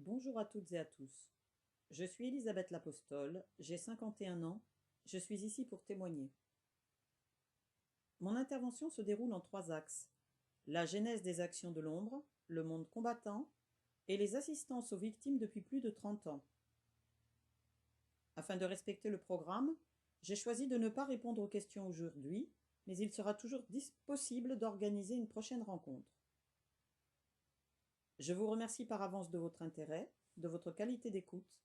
Bonjour à toutes et à tous. Je suis Elisabeth Lapostole, j'ai 51 ans, je suis ici pour témoigner. Mon intervention se déroule en 3 axes. La genèse des actions de l'ombre, le monde combattant et les assistances aux victimes depuis plus de 30 ans. Afin de respecter le programme, j'ai choisi de ne pas répondre aux questions aujourd'hui, mais il sera toujours possible d'organiser une prochaine rencontre. Je vous remercie par avance de votre intérêt, de votre qualité d'écoute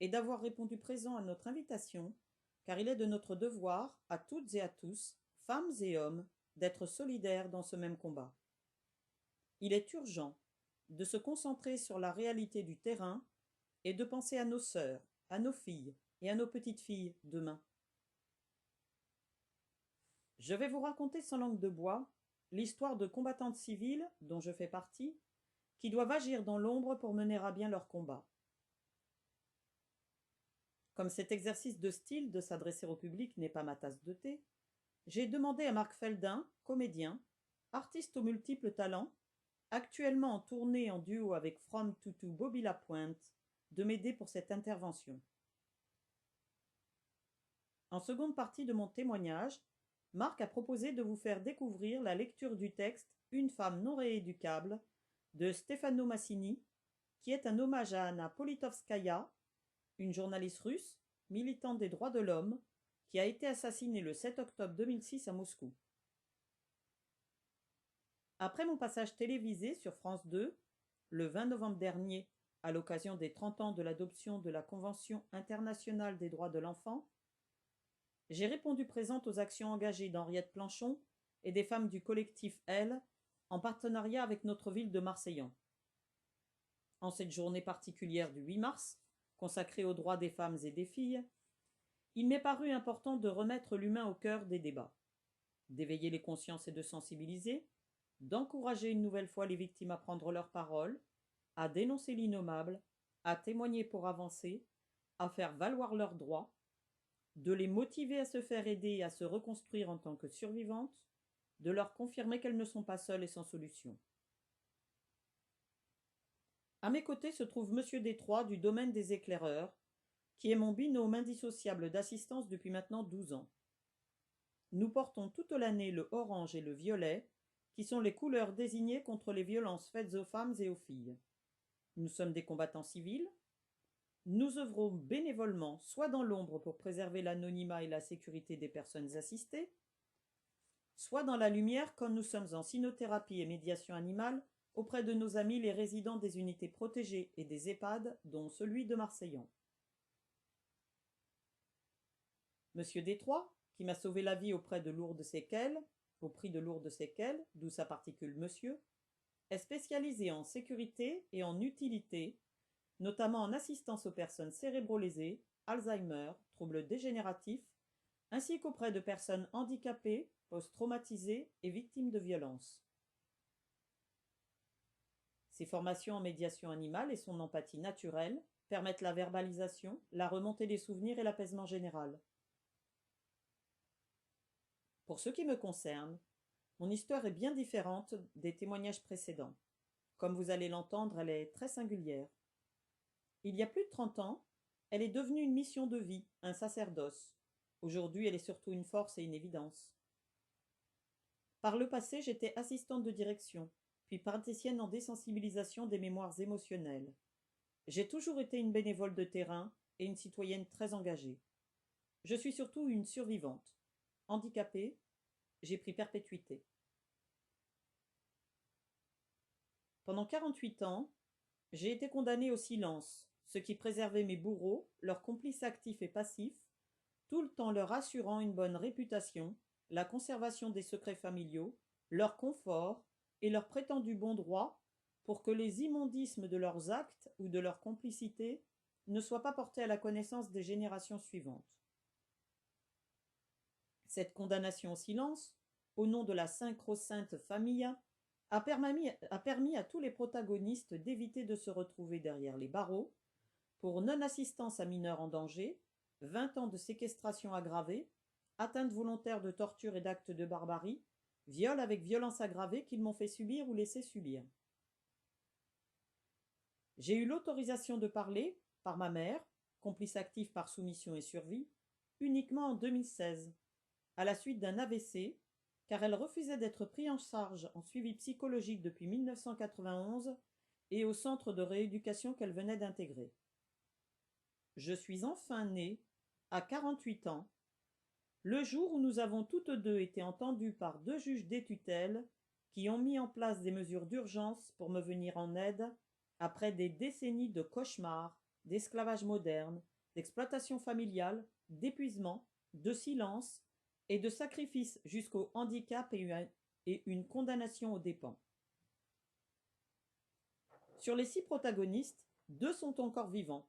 et d'avoir répondu présent à notre invitation, car il est de notre devoir, à toutes et à tous, femmes et hommes, d'être solidaires dans ce même combat. Il est urgent de se concentrer sur la réalité du terrain et de penser à nos sœurs, à nos filles et à nos petites filles demain. Je vais vous raconter sans langue de bois l'histoire de combattantes civiles, dont je fais partie, qui doivent agir dans l'ombre pour mener à bien leur combat. Comme cet exercice de style de s'adresser au public n'est pas ma tasse de thé, j'ai demandé à Marc Feldin, comédien, artiste aux multiples talents, actuellement en tournée en duo avec From Tutu Bobby Lapointe, de m'aider pour cette intervention. En seconde partie de mon témoignage, Marc a proposé de vous faire découvrir la lecture du texte Une femme non rééducable de Stefano Massini, qui est un hommage à Anna Politkovskaya, une journaliste russe, militante des droits de l'homme, qui a été assassinée le 7 octobre 2006 à Moscou. Après mon passage télévisé sur France 2, le 20 novembre dernier, à l'occasion des 30 ans de l'adoption de la Convention internationale des droits de l'enfant, j'ai répondu présente aux actions engagées d'Henriette Planchon et des femmes du collectif Elle, en partenariat avec notre ville de Marseillan. En cette journée particulière du 8 mars, consacrée aux droits des femmes et des filles, il m'est paru important de remettre l'humain au cœur des débats, d'éveiller les consciences et de sensibiliser, d'encourager une nouvelle fois les victimes à prendre leur parole, à dénoncer l'innommable, à témoigner pour avancer, à faire valoir leurs droits, de les motiver à se faire aider et à se reconstruire en tant que survivantes, de leur confirmer qu'elles ne sont pas seules et sans solution. À mes côtés se trouve Monsieur Détroit du domaine des éclaireurs, qui est mon binôme indissociable d'assistance depuis maintenant 12 ans. Nous portons toute l'année le orange et le violet, qui sont les couleurs désignées contre les violences faites aux femmes et aux filles. Nous sommes des combattants civils. Nous œuvrons bénévolement, soit dans l'ombre pour préserver l'anonymat et la sécurité des personnes assistées, soit dans la lumière quand nous sommes en cynothérapie et médiation animale auprès de nos amis les résidents des unités protégées et des EHPAD, dont celui de Marseillan. Monsieur Détroit, qui m'a sauvé la vie auprès de lourdes séquelles, au prix de lourdes séquelles, d'où sa particule monsieur, est spécialisé en sécurité et en utilité, notamment en assistance aux personnes cérébro-lésées, Alzheimer, troubles dégénératifs, ainsi qu'auprès de personnes handicapées, post-traumatisées et victimes de violences. Ses formations en médiation animale et son empathie naturelle permettent la verbalisation, la remontée des souvenirs et l'apaisement général. Pour ce qui me concerne, mon histoire est bien différente des témoignages précédents. Comme vous allez l'entendre, elle est très singulière. Il y a plus de 30 ans, elle est devenue une mission de vie, un sacerdoce. Aujourd'hui, elle est surtout une force et une évidence. Par le passé, j'étais assistante de direction, puis praticienne en désensibilisation des mémoires émotionnelles. J'ai toujours été une bénévole de terrain et une citoyenne très engagée. Je suis surtout une survivante. Handicapée, j'ai pris perpétuité. Pendant 48 ans, j'ai été condamnée au silence, ce qui préservait mes bourreaux, leurs complices actifs et passifs, tout le temps leur assurant une bonne réputation, la conservation des secrets familiaux, leur confort et leur prétendu bon droit pour que les immondismes de leurs actes ou de leur complicité ne soient pas portés à la connaissance des générations suivantes. Cette condamnation au silence, au nom de la sacro-sainte famille, a permis à tous les protagonistes d'éviter de se retrouver derrière les barreaux pour non-assistance à mineurs en danger, 20 ans de séquestration aggravée, atteinte volontaire de torture et d'actes de barbarie, viol avec violence aggravée qu'ils m'ont fait subir ou laissé subir. J'ai eu l'autorisation de parler, par ma mère, complice active par soumission et survie, uniquement en 2016, à la suite d'un AVC, car elle refusait d'être prise en charge en suivi psychologique depuis 1991 et au centre de rééducation qu'elle venait d'intégrer. Je suis enfin née, à 48 ans, le jour où nous avons toutes deux été entendues par deux juges des tutelles qui ont mis en place des mesures d'urgence pour me venir en aide après des décennies de cauchemars, d'esclavage moderne, d'exploitation familiale, d'épuisement, de silence et de sacrifice jusqu'au handicap et une condamnation aux dépens. Sur les 6 protagonistes, 2 sont encore vivants.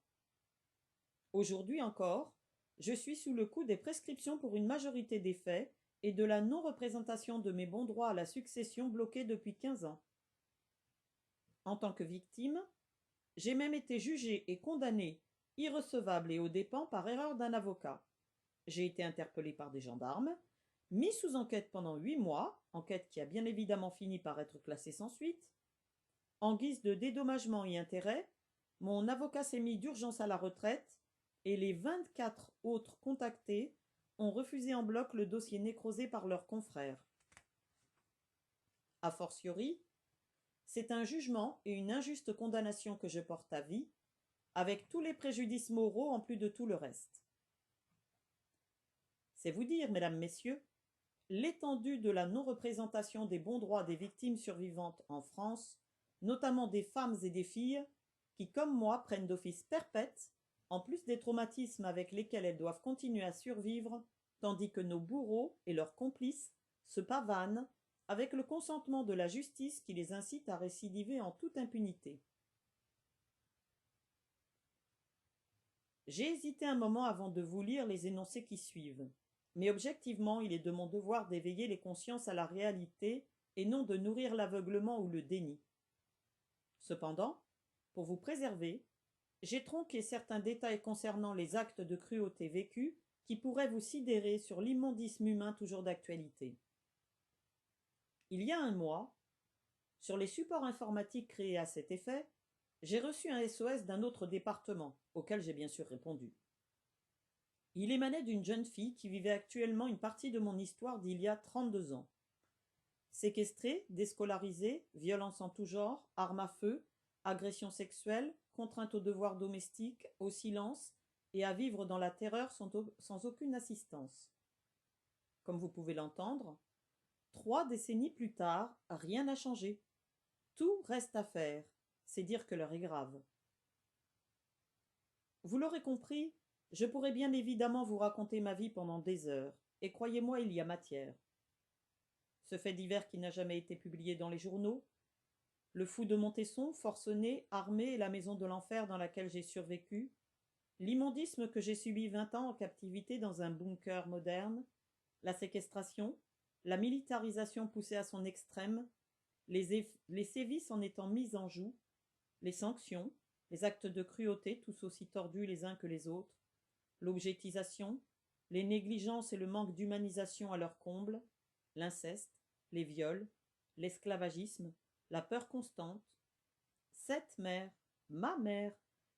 Aujourd'hui encore, je suis sous le coup des prescriptions pour une majorité des faits et de la non-représentation de mes bons droits à la succession bloqués depuis 15 ans. En tant que victime, j'ai même été jugée et condamnée, irrecevable et aux dépens par erreur d'un avocat. J'ai été interpellée par des gendarmes, mis sous enquête pendant 8 mois, enquête qui a bien évidemment fini par être classée sans suite. En guise de dédommagement et intérêts, mon avocat s'est mis d'urgence à la retraite et les 24 autres contactés ont refusé en bloc le dossier nécrosé par leurs confrères. A fortiori, c'est un jugement et une injuste condamnation que je porte à vie, avec tous les préjudices moraux en plus de tout le reste. C'est vous dire, mesdames, messieurs, l'étendue de la non-représentation des bons droits des victimes survivantes en France, notamment des femmes et des filles, qui, comme moi, prennent d'office perpète, en plus des traumatismes avec lesquels elles doivent continuer à survivre, tandis que nos bourreaux et leurs complices se pavanent avec le consentement de la justice qui les incite à récidiver en toute impunité. J'ai hésité un moment avant de vous lire les énoncés qui suivent, mais objectivement, il est de mon devoir d'éveiller les consciences à la réalité et non de nourrir l'aveuglement ou le déni. Cependant, pour vous préserver, j'ai tronqué certains détails concernant les actes de cruauté vécus qui pourraient vous sidérer sur l'immondisme humain toujours d'actualité. Il y a un mois, sur les supports informatiques créés à cet effet, j'ai reçu un SOS d'un autre département, auquel j'ai bien sûr répondu. Il émanait d'une jeune fille qui vivait actuellement une partie de mon histoire d'il y a 32 ans. Séquestrée, déscolarisée, violence en tout genre, armes à feu, agression sexuelle, contrainte au devoir domestique, au silence et à vivre dans la terreur sans aucune assistance. Comme vous pouvez l'entendre, 3 décennies plus tard, rien n'a changé. Tout reste à faire, c'est dire que l'heure est grave. Vous l'aurez compris, je pourrais bien évidemment vous raconter ma vie pendant des heures, et croyez-moi, il y a matière. Ce fait divers qui n'a jamais été publié dans les journaux, le fou de Montesson, forcené, armé et la maison de l'enfer dans laquelle j'ai survécu, l'immondisme que j'ai subi 20 ans en captivité dans un bunker moderne, la séquestration, la militarisation poussée à son extrême, les sévices en étant mis en joue, les sanctions, les actes de cruauté tous aussi tordus les uns que les autres, l'objectisation, les négligences et le manque d'humanisation à leur comble, l'inceste, les viols, l'esclavagisme, la peur constante. Cette mère, ma mère,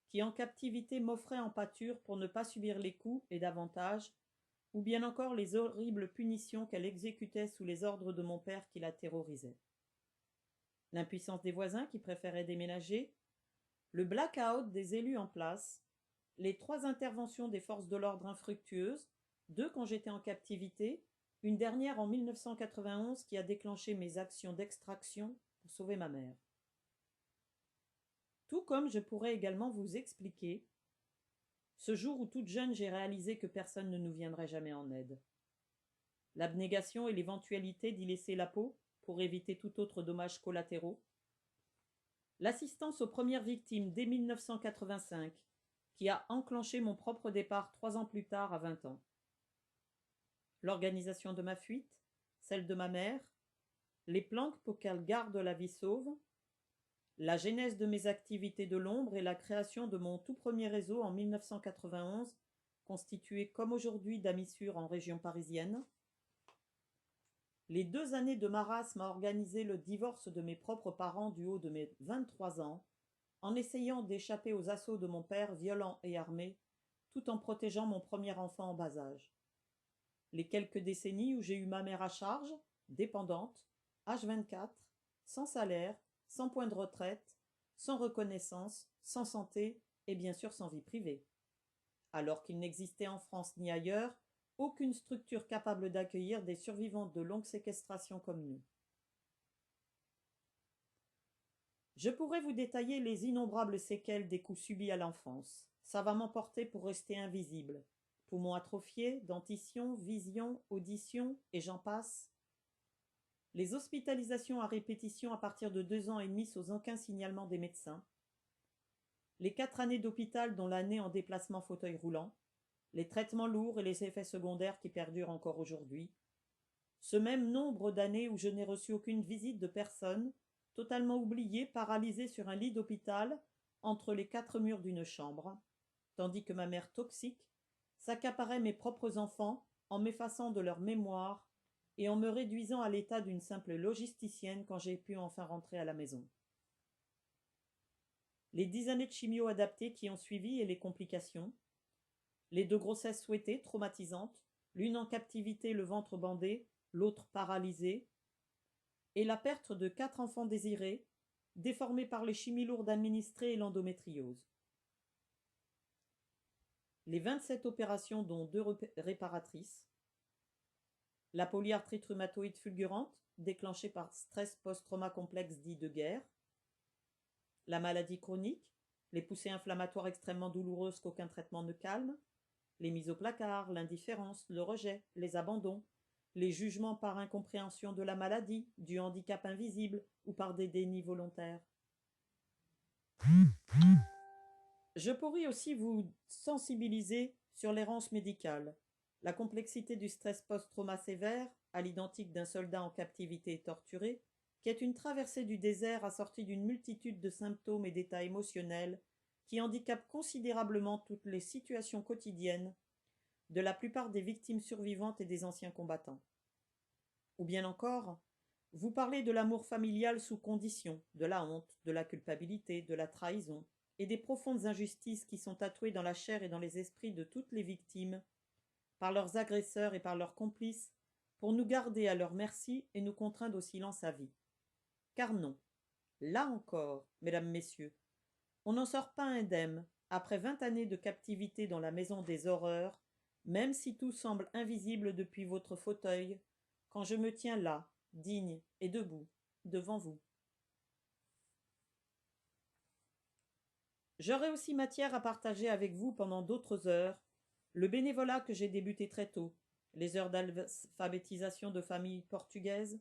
qui en captivité m'offrait en pâture pour ne pas subir les coups et davantage, ou bien encore les horribles punitions qu'elle exécutait sous les ordres de mon père qui la terrorisait. L'impuissance des voisins qui préféraient déménager, le blackout des élus en place, les 3 interventions des forces de l'ordre infructueuses, 2 quand j'étais en captivité, une dernière en 1991 qui a déclenché mes actions d'extraction pour sauver ma mère. Tout comme je pourrais également vous expliquer ce jour où toute jeune j'ai réalisé que personne ne nous viendrait jamais en aide. L'abnégation et l'éventualité d'y laisser la peau pour éviter tout autre dommage collatéraux. L'assistance aux premières victimes dès 1985 qui a enclenché mon propre départ 3 ans plus tard à 20 ans. L'organisation de ma fuite, celle de ma mère, les planques pour qu'elle garde la vie sauve, la genèse de mes activités de l'ombre et la création de mon tout premier réseau en 1991, constitué comme aujourd'hui d'amis sûrs en région parisienne, les 2 années de marasme à organiser le divorce de mes propres parents du haut de mes 23 ans, en essayant d'échapper aux assauts de mon père violent et armé, tout en protégeant mon premier enfant en bas âge. Les quelques décennies où j'ai eu ma mère à charge, dépendante, H24, sans salaire, sans point de retraite, sans reconnaissance, sans santé et bien sûr sans vie privée. Alors qu'il n'existait en France ni ailleurs aucune structure capable d'accueillir des survivantes de longues séquestrations comme nous. Je pourrais vous détailler les innombrables séquelles des coups subis à l'enfance, savamment portés pour rester invisibles, poumons atrophiés, dentition, vision, audition, et j'en passe. Les hospitalisations à répétition à partir de 2 ans et demi sans aucun signalement des médecins, les 4 années d'hôpital dont l'année en déplacement fauteuil roulant, les traitements lourds et les effets secondaires qui perdurent encore aujourd'hui, ce même nombre d'années où je n'ai reçu aucune visite de personne, totalement oublié, paralysé sur un lit d'hôpital entre les 4 murs d'une chambre, tandis que ma mère toxique s'accaparait mes propres enfants en m'effaçant de leur mémoire et en me réduisant à l'état d'une simple logisticienne quand j'ai pu enfin rentrer à la maison. Les 10 années de chimio adaptées qui ont suivi et les complications, les 2 grossesses souhaitées, traumatisantes, l'une en captivité, le ventre bandé, l'autre paralysée, et la perte de 4 enfants désirés, déformés par les chimies lourdes administrées et l'endométriose. Les 27 opérations dont 2 réparatrices, la polyarthrite rhumatoïde fulgurante, déclenchée par stress post-trauma complexe dit de guerre, la maladie chronique, les poussées inflammatoires extrêmement douloureuses qu'aucun traitement ne calme, les mises au placard, l'indifférence, le rejet, les abandons, les jugements par incompréhension de la maladie, du handicap invisible ou par des dénis volontaires. Je pourrais aussi vous sensibiliser sur l'errance médicale, la complexité du stress post-trauma sévère, à l'identique d'un soldat en captivité torturé, qui est une traversée du désert assortie d'une multitude de symptômes et d'états émotionnels qui handicapent considérablement toutes les situations quotidiennes de la plupart des victimes survivantes et des anciens combattants. Ou bien encore, vous parlez de l'amour familial sous condition, de la honte, de la culpabilité, de la trahison, et des profondes injustices qui sont tatouées dans la chair et dans les esprits de toutes les victimes, par leurs agresseurs et par leurs complices, pour nous garder à leur merci et nous contraindre au silence à vie. Car non, là encore, mesdames, messieurs, on n'en sort pas indemne, après 20 années de captivité dans la maison des horreurs, même si tout semble invisible depuis votre fauteuil, quand je me tiens là, digne et debout, devant vous. J'aurai aussi matière à partager avec vous pendant d'autres heures le bénévolat que j'ai débuté très tôt, les heures d'alphabétisation de familles portugaises,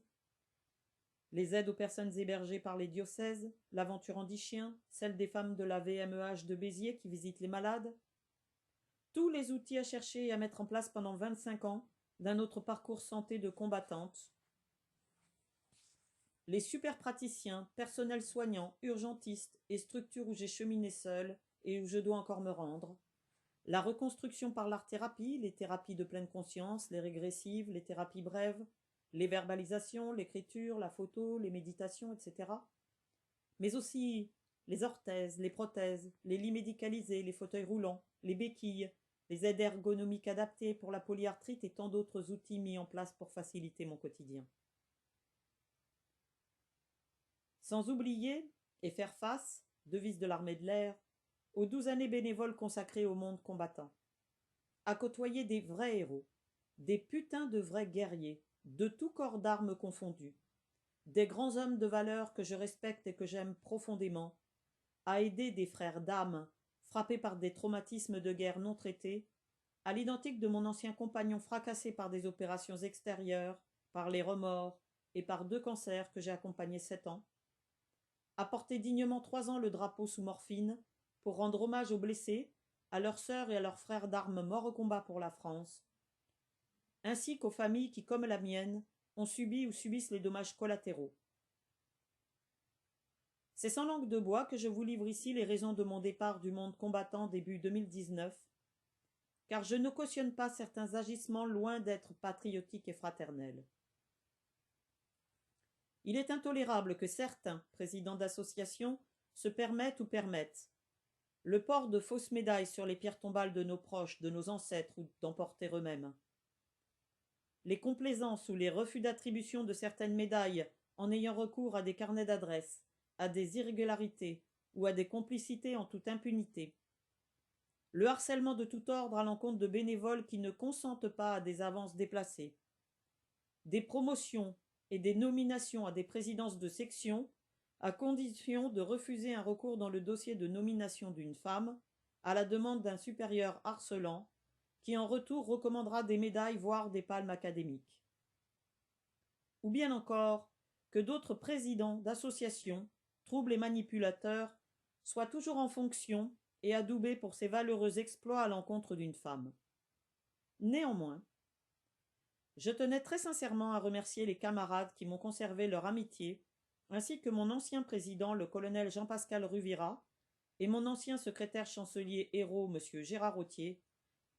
les aides aux personnes hébergées par les diocèses, l'aventure Handichien, celle des femmes de la VMEH de Béziers qui visitent les malades, tous les outils à chercher et à mettre en place pendant 25 ans d'un autre parcours santé de combattante, les super praticiens, personnels soignants, urgentistes et structures où j'ai cheminé seul et où je dois encore me rendre, la reconstruction par l'art-thérapie, les thérapies de pleine conscience, les régressives, les thérapies brèves, les verbalisations, l'écriture, la photo, les méditations, etc. Mais aussi les orthèses, les prothèses, les lits médicalisés, les fauteuils roulants, les béquilles, les aides ergonomiques adaptées pour la polyarthrite et tant d'autres outils mis en place pour faciliter mon quotidien. Sans oublier et faire face, devise de l'armée de l'air, aux 12 années bénévoles consacrées au monde combattant. À côtoyer des vrais héros, des putains de vrais guerriers, de tout corps d'armes confondus, des grands hommes de valeur que je respecte et que j'aime profondément, à aider des frères d'âme frappés par des traumatismes de guerre non traités, à l'identique de mon ancien compagnon fracassé par des opérations extérieures, par les remords et par 2 cancers que j'ai accompagnés 7 ans, à porter dignement 3 ans le drapeau sous morphine pour rendre hommage aux blessés, à leurs sœurs et à leurs frères d'armes morts au combat pour la France, ainsi qu'aux familles qui, comme la mienne, ont subi ou subissent les dommages collatéraux. C'est sans langue de bois que je vous livre ici les raisons de mon départ du monde combattant début 2019, car je ne cautionne pas certains agissements loin d'être patriotiques et fraternels. Il est intolérable que certains présidents d'associations se permettent ou permettent le port de fausses médailles sur les pierres tombales de nos proches, de nos ancêtres ou d'en porter eux-mêmes, les complaisances ou les refus d'attribution de certaines médailles en ayant recours à des carnets d'adresses, à des irrégularités ou à des complicités en toute impunité, le harcèlement de tout ordre à l'encontre de bénévoles qui ne consentent pas à des avances déplacées, des promotions et des nominations à des présidences de section à condition de refuser un recours dans le dossier de nomination d'une femme à la demande d'un supérieur harcelant qui en retour recommandera des médailles voire des palmes académiques. Ou bien encore que d'autres présidents d'associations, troubles et manipulateurs, soient toujours en fonction et adoubés pour ces valeureux exploits à l'encontre d'une femme. Néanmoins, je tenais très sincèrement à remercier les camarades qui m'ont conservé leur amitié, ainsi que mon ancien président, le colonel Jean-Pascal Ruvira, et mon ancien secrétaire chancelier héros, M. Gérard Autier,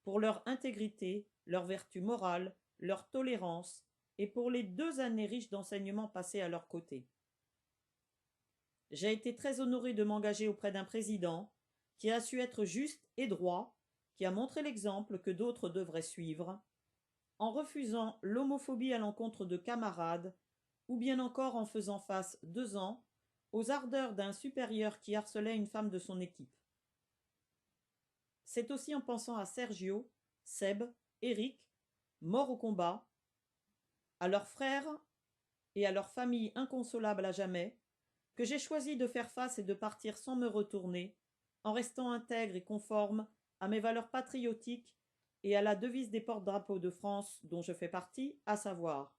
pour leur intégrité, leur vertu morale, leur tolérance, et pour les 2 années riches d'enseignements passés à leur côté. J'ai été très honoré de m'engager auprès d'un président qui a su être juste et droit, qui a montré l'exemple que d'autres devraient suivre, en refusant l'homophobie à l'encontre de camarades, ou bien encore en faisant face 2 ans aux ardeurs d'un supérieur qui harcelait une femme de son équipe. C'est aussi en pensant à Sergio, Seb, Eric, morts au combat, à leurs frères et à leurs familles inconsolables à jamais, que j'ai choisi de faire face et de partir sans me retourner, en restant intègre et conforme à mes valeurs patriotiques et à la devise des porte-drapeaux de France dont je fais partie, à savoir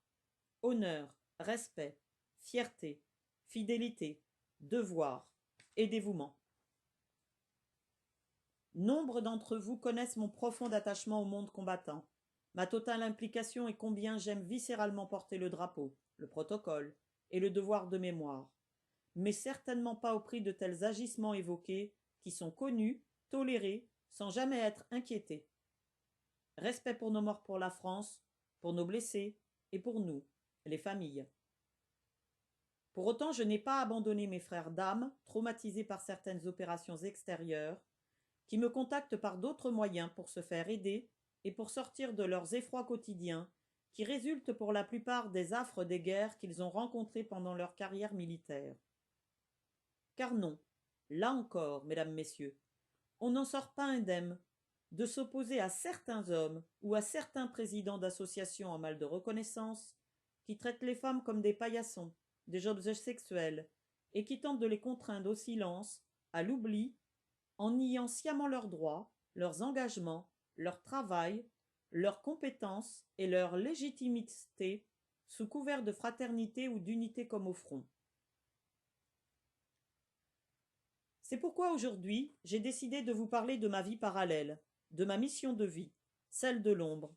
honneur, respect, fierté, fidélité, devoir et dévouement. Nombre d'entre vous connaissent mon profond attachement au monde combattant, ma totale implication et combien j'aime viscéralement porter le drapeau, le protocole et le devoir de mémoire, mais certainement pas au prix de tels agissements évoqués qui sont connus, tolérés, sans jamais être inquiétés. Respect pour nos morts pour la France, pour nos blessés et pour nous, les familles. Pour autant, je n'ai pas abandonné mes frères d'âme, traumatisés par certaines opérations extérieures, qui me contactent par d'autres moyens pour se faire aider et pour sortir de leurs effrois quotidiens qui résultent pour la plupart des affres des guerres qu'ils ont rencontrées pendant leur carrière militaire. Car non, là encore, mesdames, messieurs, on n'en sort pas indemne de s'opposer à certains hommes ou à certains présidents d'associations en mal de reconnaissance qui traitent les femmes comme des paillassons, des objets sexuels, et qui tentent de les contraindre au silence, à l'oubli, en niant sciemment leurs droits, leurs engagements, leur travail, leurs compétences et leur légitimité sous couvert de fraternité ou d'unité comme au front. C'est pourquoi aujourd'hui, j'ai décidé de vous parler de ma vie parallèle, de ma mission de vie, celle de l'ombre,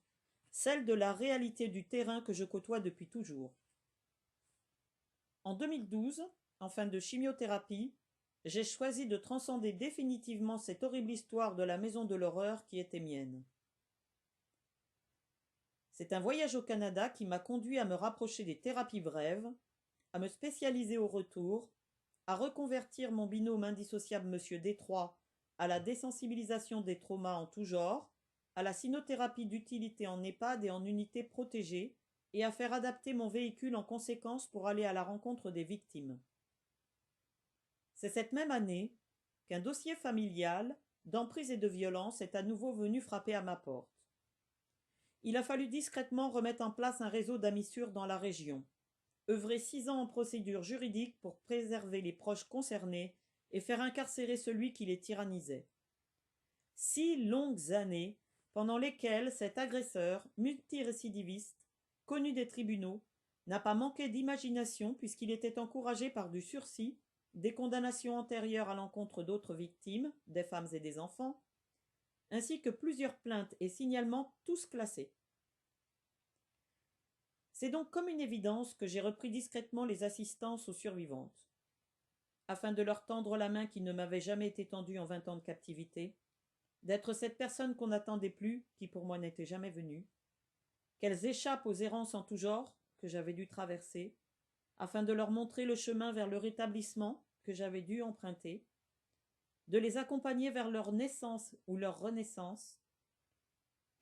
celle de la réalité du terrain que je côtoie depuis toujours. En 2012, en fin de chimiothérapie, j'ai choisi de transcender définitivement cette horrible histoire de la maison de l'horreur qui était mienne. C'est un voyage au Canada qui m'a conduit à me rapprocher des thérapies brèves, à me spécialiser au retour, à reconvertir mon binôme indissociable Monsieur Détroit à la désensibilisation des traumas en tout genre, à la cynothérapie d'utilité en EHPAD et en unité protégée, et à faire adapter mon véhicule en conséquence pour aller à la rencontre des victimes. C'est cette même année qu'un dossier familial, d'emprise et de violence est à nouveau venu frapper à ma porte. Il a fallu discrètement remettre en place un réseau d'amis sûrs dans la région, œuvrer 6 ans en procédure juridique pour préserver les proches concernés et faire incarcérer celui qui les tyrannisait. 6 longues années pendant lesquelles cet agresseur multirécidiviste, connu des tribunaux, n'a pas manqué d'imagination puisqu'il était encouragé par du sursis, des condamnations antérieures à l'encontre d'autres victimes, des femmes et des enfants, ainsi que plusieurs plaintes et signalements tous classés. C'est donc comme une évidence que j'ai repris discrètement les assistances aux survivantes, afin de leur tendre la main qui ne m'avait jamais été tendue en 20 ans de captivité, d'être cette personne qu'on n'attendait plus, qui pour moi n'était jamais venue, qu'elles échappent aux errances en tout genre que j'avais dû traverser, afin de leur montrer le chemin vers le rétablissement que j'avais dû emprunter, de les accompagner vers leur naissance ou leur renaissance,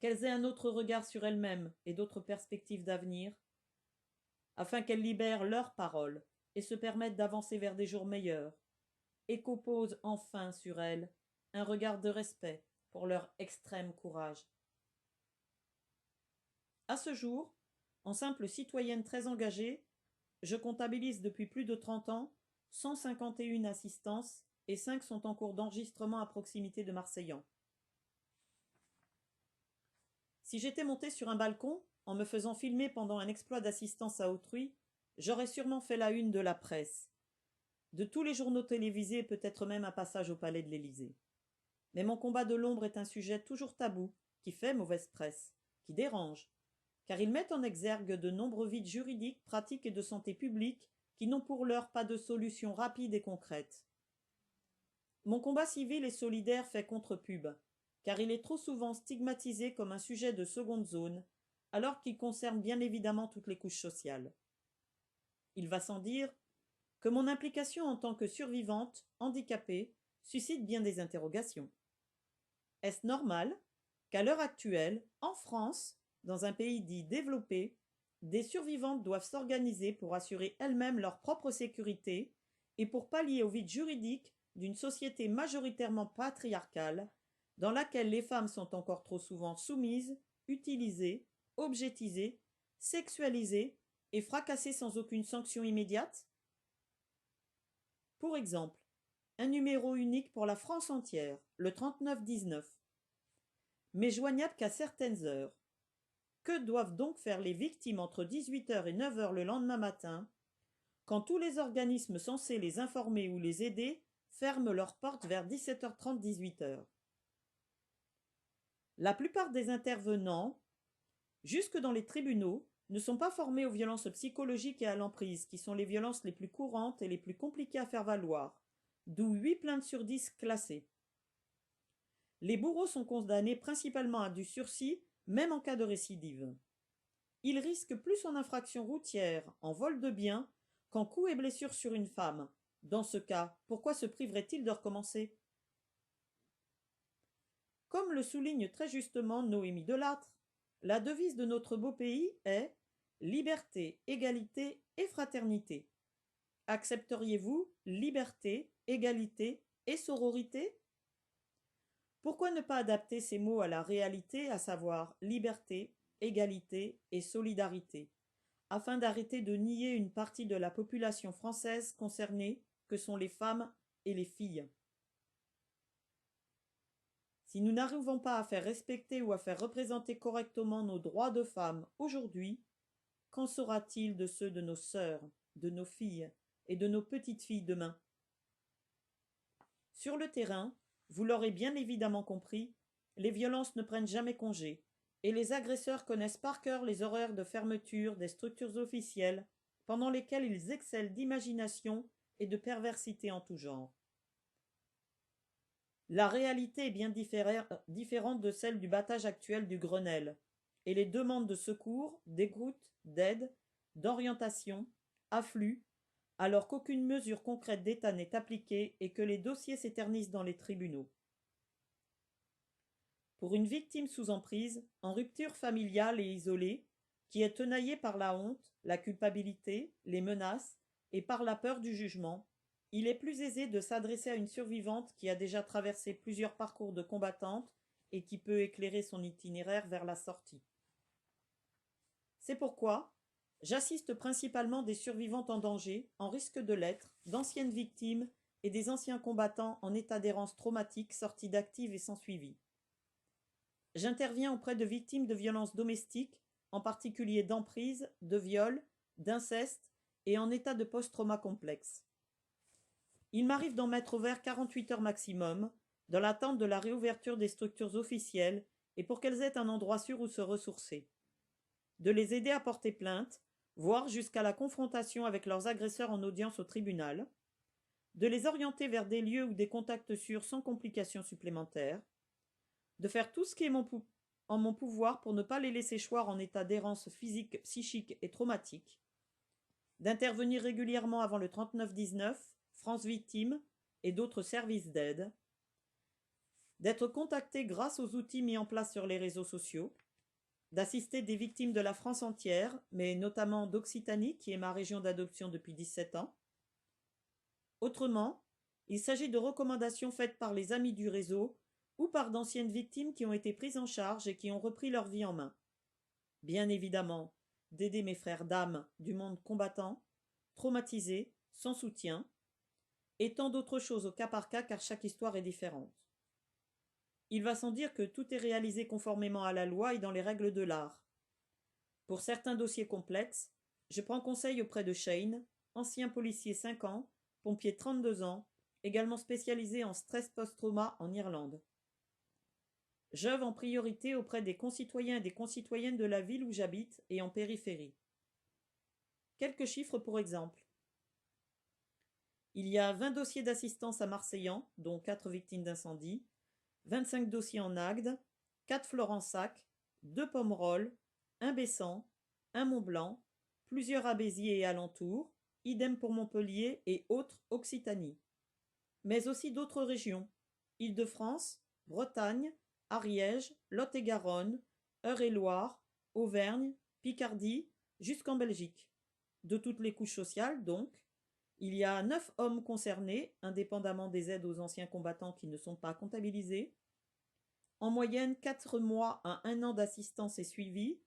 qu'elles aient un autre regard sur elles-mêmes et d'autres perspectives d'avenir, afin qu'elles libèrent leurs paroles et se permettent d'avancer vers des jours meilleurs, et qu'opposent enfin sur elles un regard de respect pour leur extrême courage. À ce jour, en simple citoyenne très engagée, je comptabilise depuis plus de 30 ans 151 assistances et 5 sont en cours d'enregistrement à proximité de Marseillan. Si j'étais montée sur un balcon, en me faisant filmer pendant un exploit d'assistance à autrui, j'aurais sûrement fait la une de la presse, de tous les journaux télévisés et peut-être même un passage au palais de l'Élysée. Mais mon combat de l'ombre est un sujet toujours tabou, qui fait mauvaise presse, qui dérange, car il met en exergue de nombreux vides juridiques, pratiques et de santé publique qui n'ont pour l'heure pas de solution rapide et concrète. Mon combat civil et solidaire fait contre-pub, car il est trop souvent stigmatisé comme un sujet de seconde zone, alors qu'il concerne bien évidemment toutes les couches sociales. Il va sans dire que mon implication en tant que survivante, handicapée, suscite bien des interrogations. Est-ce normal qu'à l'heure actuelle, en France, dans un pays dit développé, des survivantes doivent s'organiser pour assurer elles-mêmes leur propre sécurité et pour pallier au vide juridique d'une société majoritairement patriarcale, dans laquelle les femmes sont encore trop souvent soumises, utilisées, objetisées, sexualisées et fracassées sans aucune sanction immédiate? Pour exemple, un numéro unique pour la France entière, le 3919, mais joignable qu'à certaines heures. Que doivent donc faire les victimes entre 18h et 9h le lendemain matin, quand tous les organismes censés les informer ou les aider ferment leurs portes vers 17h30-18h? La plupart des intervenants, jusque dans les tribunaux, ne sont pas formés aux violences psychologiques et à l'emprise, qui sont les violences les plus courantes et les plus compliquées à faire valoir, d'où 8 plaintes sur 10 classées. Les bourreaux sont condamnés principalement à du sursis, même en cas de récidive. Ils risquent plus en infraction routière, en vol de biens, qu'en coups et blessures sur une femme. Dans ce cas, pourquoi se priverait-il de recommencer? Comme le souligne très justement Noémie Delattre, la devise de notre beau pays est « Liberté, égalité et fraternité ». Accepteriez-vous liberté, égalité et sororité? Pourquoi ne pas adapter ces mots à la réalité, à savoir liberté, égalité et solidarité, afin d'arrêter de nier une partie de la population française concernée, que sont les femmes et les filles? Si nous n'arrivons pas à faire respecter ou à faire représenter correctement nos droits de femmes aujourd'hui, qu'en sera-t-il de ceux de nos sœurs, de nos filles et de nos petites filles demain? Sur le terrain, vous l'aurez bien évidemment compris, les violences ne prennent jamais congé, et les agresseurs connaissent par cœur les horreurs de fermeture des structures officielles, pendant lesquelles ils excellent d'imagination et de perversité en tout genre. La réalité est bien différente de celle du battage actuel du Grenelle, et les demandes de secours, d'écoute, d'aide, d'orientation affluent, alors qu'aucune mesure concrète d'État n'est appliquée et que les dossiers s'éternisent dans les tribunaux. Pour une victime sous emprise, en rupture familiale et isolée, qui est tenaillée par la honte, la culpabilité, les menaces et par la peur du jugement, il est plus aisé de s'adresser à une survivante qui a déjà traversé plusieurs parcours de combattante et qui peut éclairer son itinéraire vers la sortie. C'est pourquoi j'assiste principalement des survivantes en danger, en risque de l'être, d'anciennes victimes et des anciens combattants en état d'errance traumatique sortis d'active et sans suivi. J'interviens auprès de victimes de violences domestiques, en particulier d'emprise, de viol, d'inceste et en état de post-trauma complexe. Il m'arrive d'en mettre ouvert 48 heures maximum, dans l'attente de la réouverture des structures officielles et pour qu'elles aient un endroit sûr où se ressourcer. De les aider à porter plainte, voire jusqu'à la confrontation avec leurs agresseurs en audience au tribunal, de les orienter vers des lieux ou des contacts sûrs sans complications supplémentaires, de faire tout ce qui est en mon pouvoir pour ne pas les laisser choir en état d'errance physique, psychique et traumatique, d'intervenir régulièrement avant le 3919, France Victimes et d'autres services d'aide, d'être contacté grâce aux outils mis en place sur les réseaux sociaux, d'assister des victimes de la France entière, mais notamment d'Occitanie, qui est ma région d'adoption depuis 17 ans. Autrement, il s'agit de recommandations faites par les amis du réseau ou par d'anciennes victimes qui ont été prises en charge et qui ont repris leur vie en main. Bien évidemment, d'aider mes frères d'âme du monde combattant, traumatisés, sans soutien, et tant d'autres choses au cas par cas car chaque histoire est différente. Il va sans dire que tout est réalisé conformément à la loi et dans les règles de l'art. Pour certains dossiers complexes, je prends conseil auprès de Shane, ancien policier 5 ans, pompier 32 ans, également spécialisé en stress post-trauma en Irlande. J'œuvre en priorité auprès des concitoyens et des concitoyennes de la ville où j'habite et en périphérie. Quelques chiffres pour exemple. Il y a 20 dossiers d'assistance à Marseillan, dont 4 victimes d'incendie, 25 dossiers en Agde, 4 Florensac, 2 Pomerol, 1 Bessan, 1 Mont-Blanc, plusieurs à Béziers et alentours, idem pour Montpellier et autres Occitanie. Mais aussi d'autres régions, Île-de-France, Bretagne, Ariège, Lot-et-Garonne, Eure-et-Loir, Auvergne, Picardie, jusqu'en Belgique. De toutes les couches sociales, donc. Il y a 9 hommes concernés, indépendamment des aides aux anciens combattants qui ne sont pas comptabilisés. En moyenne, 4 mois à 1 an d'assistance et suivi,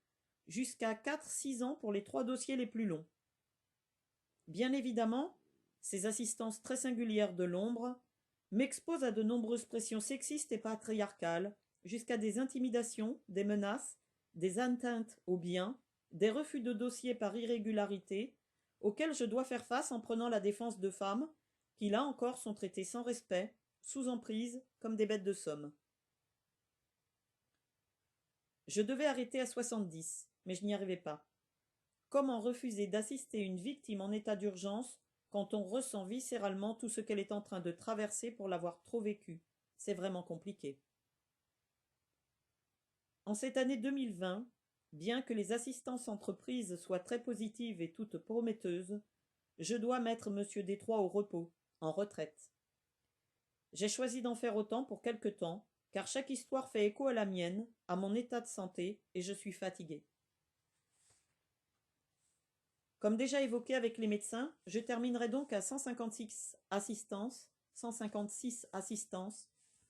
jusqu'à 4-6 ans pour les 3 dossiers les plus longs. Bien évidemment, ces assistances très singulières de l'ombre m'exposent à de nombreuses pressions sexistes et patriarcales, jusqu'à des intimidations, des menaces, des atteintes aux biens, des refus de dossiers par irrégularité, auxquels je dois faire face en prenant la défense de femmes qui, là encore, sont traitées sans respect, sous emprise, comme des bêtes de somme. Je devais arrêter à 70, mais je n'y arrivais pas. Comment refuser d'assister une victime en état d'urgence quand on ressent viscéralement tout ce qu'elle est en train de traverser pour l'avoir trop vécu? C'est vraiment compliqué. En cette année 2020, bien que les assistances entreprises soient très positives et toutes prometteuses, je dois mettre M. Détroit au repos, en retraite. J'ai choisi d'en faire autant pour quelque temps, car chaque histoire fait écho à la mienne, à mon état de santé, et je suis fatiguée. Comme déjà évoqué avec les médecins, je terminerai donc à 156 assistances,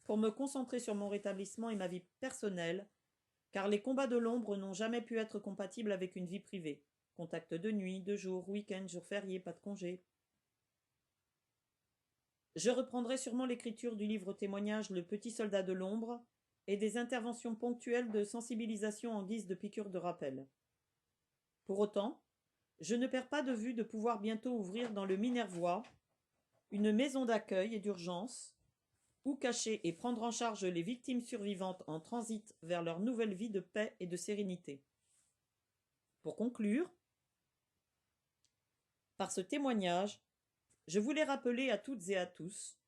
pour me concentrer sur mon rétablissement et ma vie personnelle, car les combats de l'ombre n'ont jamais pu être compatibles avec une vie privée. Contact de nuit, de jour, week-end, jour férié, pas de congé. Je reprendrai sûrement l'écriture du livre témoignage Le Petit Soldat de l'ombre et des interventions ponctuelles de sensibilisation en guise de piqûre de rappel. Pour autant, je ne perds pas de vue de pouvoir bientôt ouvrir dans le Minervois une maison d'accueil et d'urgence où cacher et prendre en charge les victimes survivantes en transit vers leur nouvelle vie de paix et de sérénité. Pour conclure, par ce témoignage, je voulais rappeler à toutes et à tous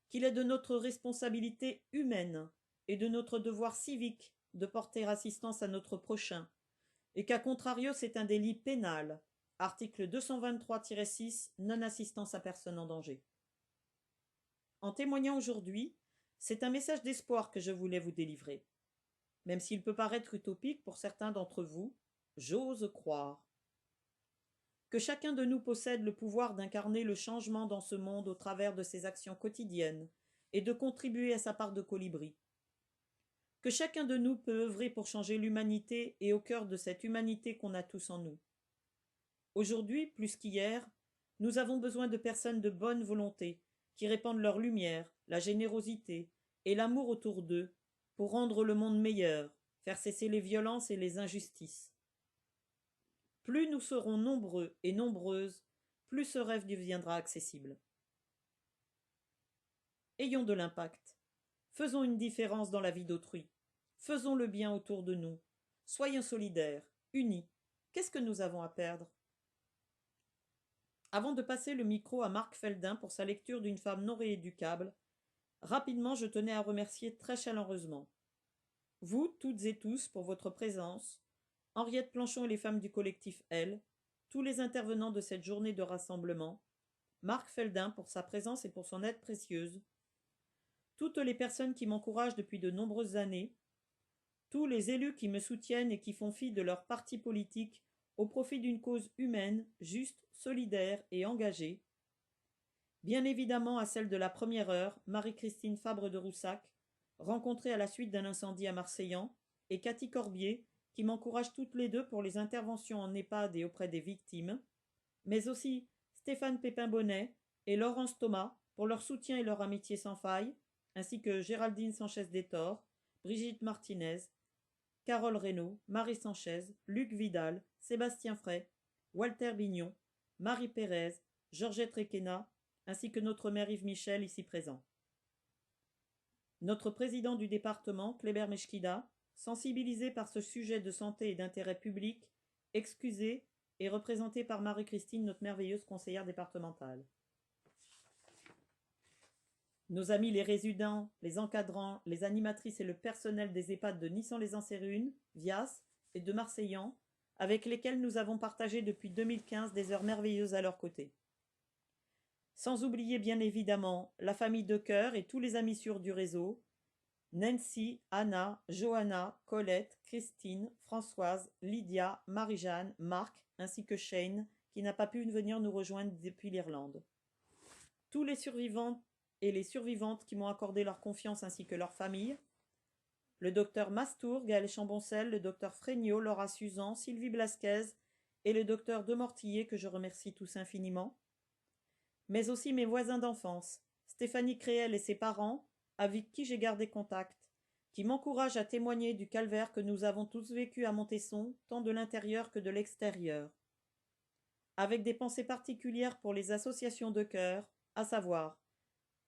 qu'il est de notre responsabilité humaine et de notre devoir civique de porter assistance à notre prochain, et qu'à contrario c'est un délit pénal, article 223-6, non-assistance à personne en danger. En témoignant aujourd'hui, c'est un message d'espoir que je voulais vous délivrer. Même s'il peut paraître utopique pour certains d'entre vous, j'ose croire que chacun de nous possède le pouvoir d'incarner le changement dans ce monde au travers de ses actions quotidiennes et de contribuer à sa part de colibri. Que chacun de nous peut œuvrer pour changer l'humanité et au cœur de cette humanité qu'on a tous en nous. Aujourd'hui, plus qu'hier, nous avons besoin de personnes de bonne volonté qui répandent leur lumière, la générosité et l'amour autour d'eux pour rendre le monde meilleur, faire cesser les violences et les injustices. Plus nous serons nombreux et nombreuses, plus ce rêve deviendra accessible. Ayons de l'impact. Faisons une différence dans la vie d'autrui. Faisons le bien autour de nous. Soyons solidaires, unis. Qu'est-ce que nous avons à perdre? Avant de passer le micro à Marc Feldin pour sa lecture d'une femme non rééducable, rapidement je tenais à remercier très chaleureusement vous, toutes et tous, pour votre présence, Henriette Planchon et les femmes du collectif Elle, tous les intervenants de cette journée de rassemblement, Marc Feldin pour sa présence et pour son aide précieuse, toutes les personnes qui m'encouragent depuis de nombreuses années, tous les élus qui me soutiennent et qui font fi de leur parti politique au profit d'une cause humaine, juste, solidaire et engagée, bien évidemment à celle de la première heure, Marie-Christine Fabre de Roussac, rencontrée à la suite d'un incendie à Marseillan, et Cathy Corbier, qui m'encouragent toutes les deux pour les interventions en EHPAD et auprès des victimes, mais aussi Stéphane Pépin-Bonnet et Laurence Thomas pour leur soutien et leur amitié sans faille, ainsi que Géraldine Sanchez-Détor, Brigitte Martinez, Carole Reynaud, Marie Sanchez, Luc Vidal, Sébastien Fray, Walter Bignon, Marie Pérez, Georgette Requena, ainsi que notre maire Yves Michel ici présent. Notre président du département, Kléber Mechkida, sensibilisé par ce sujet de santé et d'intérêt public, excusé et représenté par Marie-Christine, notre merveilleuse conseillère départementale. Nos amis les résidents, les encadrants, les animatrices et le personnel des EHPAD de Nissan-les-Ansérunes, Vias et de Marseillan, avec lesquels nous avons partagé depuis 2015 des heures merveilleuses à leur côté. Sans oublier bien évidemment la famille de cœur et tous les amis sûrs du réseau, Nancy, Anna, Johanna, Colette, Christine, Françoise, Lydia, Marie-Jeanne, Marc, ainsi que Shane, qui n'a pas pu venir nous rejoindre depuis l'Irlande. Tous les survivants et les survivantes qui m'ont accordé leur confiance ainsi que leurs familles, le docteur Mastour, Gaël Chamboncel, le docteur Fréniaud, Laura Suzan, Sylvie Blasquez et le docteur Demortillier, que je remercie tous infiniment, mais aussi mes voisins d'enfance, Stéphanie Créel et ses parents, avec qui j'ai gardé contact, qui m'encouragent à témoigner du calvaire que nous avons tous vécu à Montesson, tant de l'intérieur que de l'extérieur. Avec des pensées particulières pour les associations de cœur, à savoir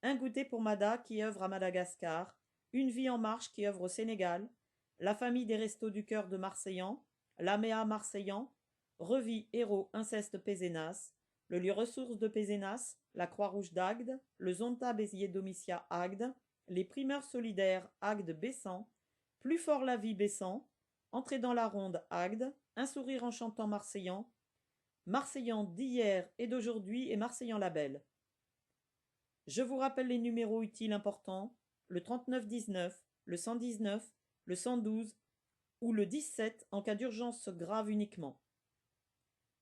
Un goûter pour Mada qui œuvre à Madagascar, Une vie en marche qui œuvre au Sénégal, la famille des Restos du Cœur de Marseillan, l'AMEA Marseillan, Revie Héros Inceste Pézenas, le lieu ressources de Pézenas, la Croix-Rouge d'Agde, le Zonta Béziers Domitia Agde, les primeurs solidaires Agde Bessan, Plus fort la vie Bessan, Entrer dans la ronde Agde, Un sourire enchantant Marseillan, Marseillan d'hier et d'aujourd'hui et Marseillan la Belle. Je vous rappelle les numéros utiles importants, le 3919, le 119, le 112 ou le 17 en cas d'urgence grave uniquement.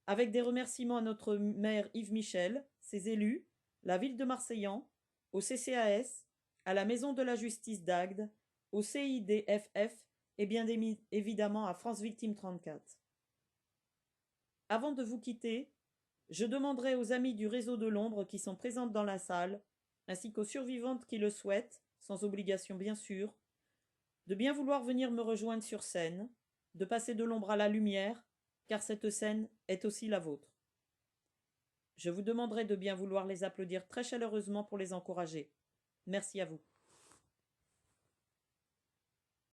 Avec des remerciements à notre maire Yves Michel, ses élus, la ville de Marseillan, au CCAS, à la Maison de la Justice d'Agde, au CIDFF et bien évidemment à France Victime 34. Avant de vous quitter, je demanderai aux amis du réseau de l'ombre qui sont présentes dans la salle, ainsi qu'aux survivantes qui le souhaitent, sans obligation bien sûr, de bien vouloir venir me rejoindre sur scène, de passer de l'ombre à la lumière, car cette scène est aussi la vôtre. Je vous demanderai de bien vouloir les applaudir très chaleureusement pour les encourager. Merci à vous.